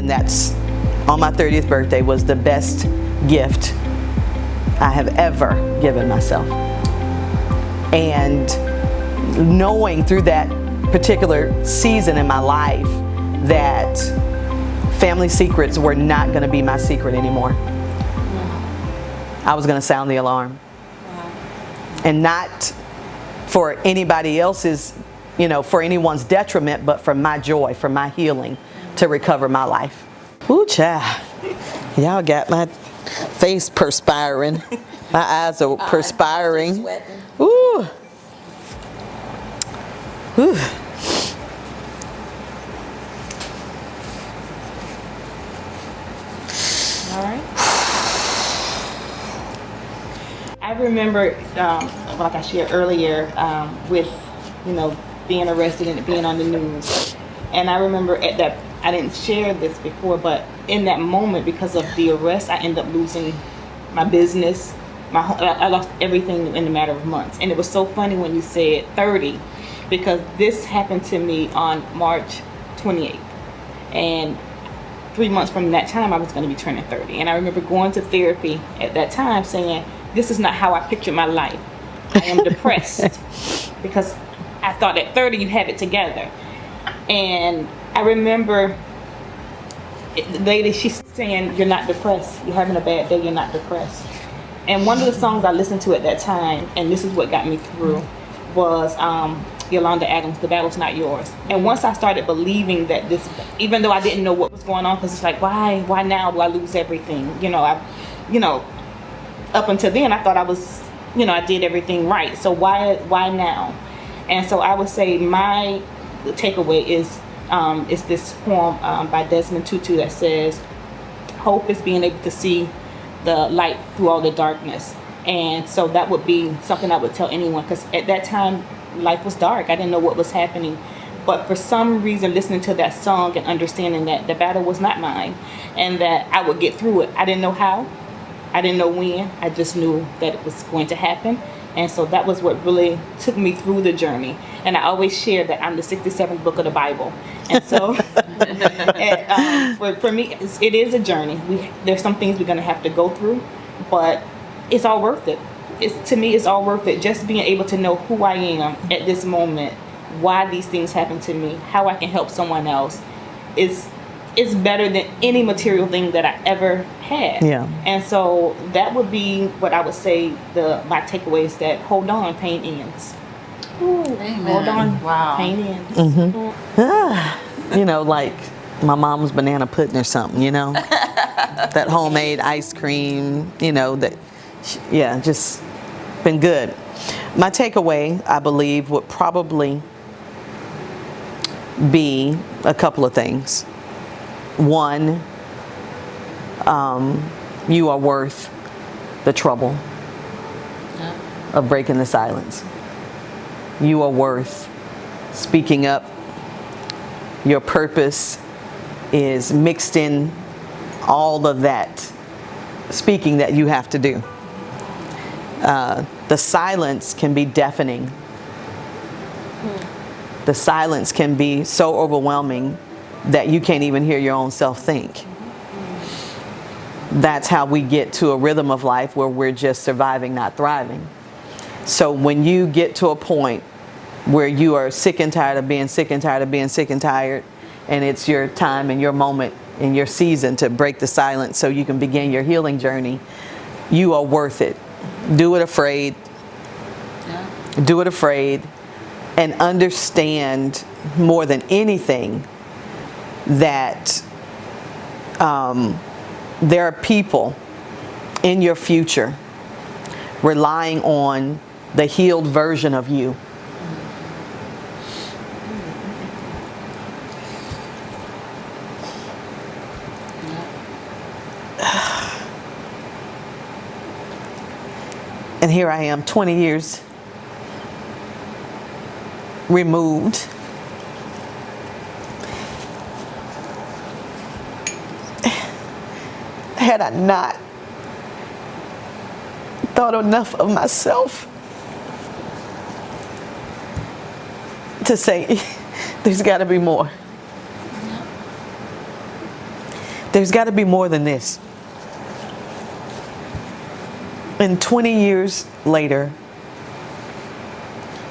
And that's, on my 30th birthday, was the best gift I have ever given myself. And knowing through that particular season in my life that family secrets were not going to be my secret anymore. I was going to sound the alarm. And not for anybody else's, for anyone's detriment, but for my joy, for my healing, to recover my life. Ooh, child. Y'all got my face perspiring. My eyes are perspiring. Ooh. Ooh. All right. I remember, like I shared earlier, with, being arrested and it being on the news. And I remember at that, I didn't share this before, but in that moment, because of the arrest, I ended up losing my business. I lost everything in a matter of months. And it was so funny when you said 30, because this happened to me on March 28th. And 3 months from that time, I was going to be turning 30. And I remember going to therapy at that time saying, this is not how I pictured my life. I am depressed because I thought at 30 you have it together. And I remember the lady, she's saying, you're not depressed. You're having a bad day, you're not depressed. And one of the songs I listened to at that time, and this is what got me through, was Yolanda Adams, The Battle's Not Yours. And once I started believing that this, even though I didn't know what was going on, because it's like, why now do I lose everything? Up until then I thought I was, I did everything right. So why now? And so I would say my takeaway is this poem by Desmond Tutu that says, hope is being able to see the light through all the darkness. And so that would be something I would tell anyone, because at that time life was dark. I didn't know what was happening, but for some reason listening to that song and understanding that the battle was not mine and that I would get through it. I didn't know how, I didn't know when, I just knew that it was going to happen. And so that was what really took me through the journey. And I always share that I'm the 67th book of the Bible. And so for me, it is a journey. There's some things we're going to have to go through, but it's all worth it. To me, it's all worth it. Just being able to know who I am at this moment, why these things happen to me, how I can help someone else, is better than any material thing that I ever had. Yeah. And so that would be what I would say my takeaway is that hold on, pain ends. Ooh, amen. Hold on, wow. Pain ends. Mm-hmm. Like my mom's banana pudding or something, that homemade ice cream, just been good. My takeaway, I believe, would probably be a couple of things. One, you are worth the trouble of breaking the silence. You are worth speaking up. Your purpose is mixed in all of that speaking that you have to do. The silence can be deafening. The silence can be so overwhelming that you can't even hear your own self think. That's how we get to a rhythm of life where we're just surviving, not thriving. So when you get to a point where you are sick and tired of being sick and tired of being sick and tired, and it's your time and your moment and your season to break the silence so you can begin your healing journey, you are worth it. Do it afraid. Do it afraid, and understand more than anything that there are people in your future relying on the healed version of you. And here I am, 20 years removed. Had I not thought enough of myself to say, there's got to be more. There's got to be more than this. And 20 years later,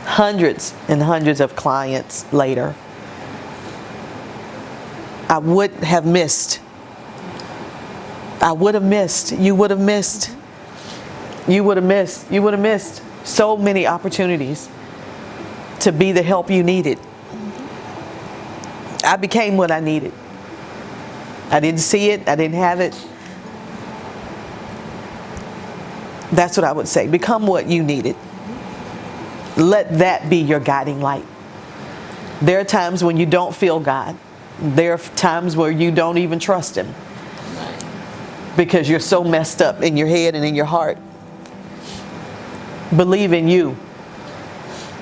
hundreds and hundreds of clients later, I would have missed. You would have missed so many opportunities to be the help you needed. I became what I needed. I didn't see it. I didn't have it. That's what I would say. Become what you needed. Let that be your guiding light. There are times when you don't feel God. There are times where you don't even trust Him. Because you're so messed up in your head and in your heart. Believe in you.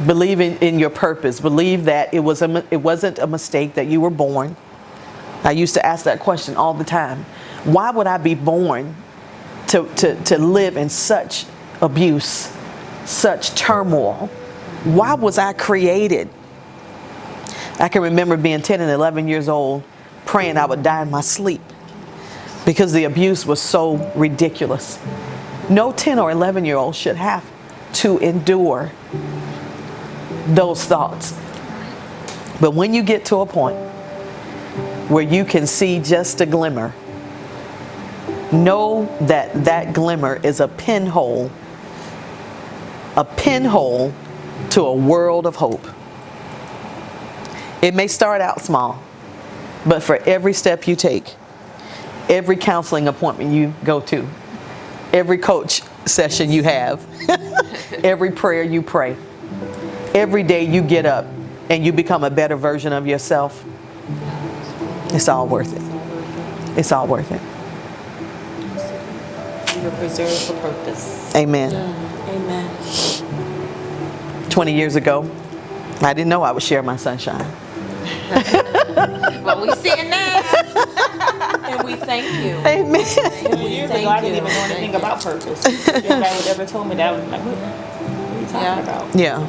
Believe in your purpose. Believe that it wasn't a mistake that you were born. I used to ask that question all the time. Why would I be born to live in such abuse, such turmoil? Why was I created? I can remember being 10 and 11 years old, praying I would die in my sleep because the abuse was so ridiculous. No 10 or 11-year-old should have to endure those thoughts. But when you get to a point where you can see just a glimmer, know that that glimmer is a pinhole to a world of hope. It may start out small, but for every step you take, every counseling appointment you go to, every coach session you have, every prayer you pray, every day you get up and you become a better version of yourself, it's all worth it. It's all worth it. You were preserved for purpose. Amen. Amen. 20 years ago, I didn't know I would share my sunshine. Well, we see it now. And we thank you. Amen. 20 years ago, I didn't even know anything about purpose. If anybody would ever told me that, I was like, what are you talking about? Yeah.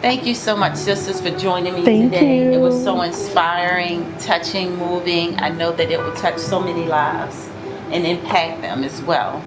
Thank you so much, sisters, for joining me Thank today. you. It was so inspiring, touching, moving. I know that it will touch so many lives and impact them as well.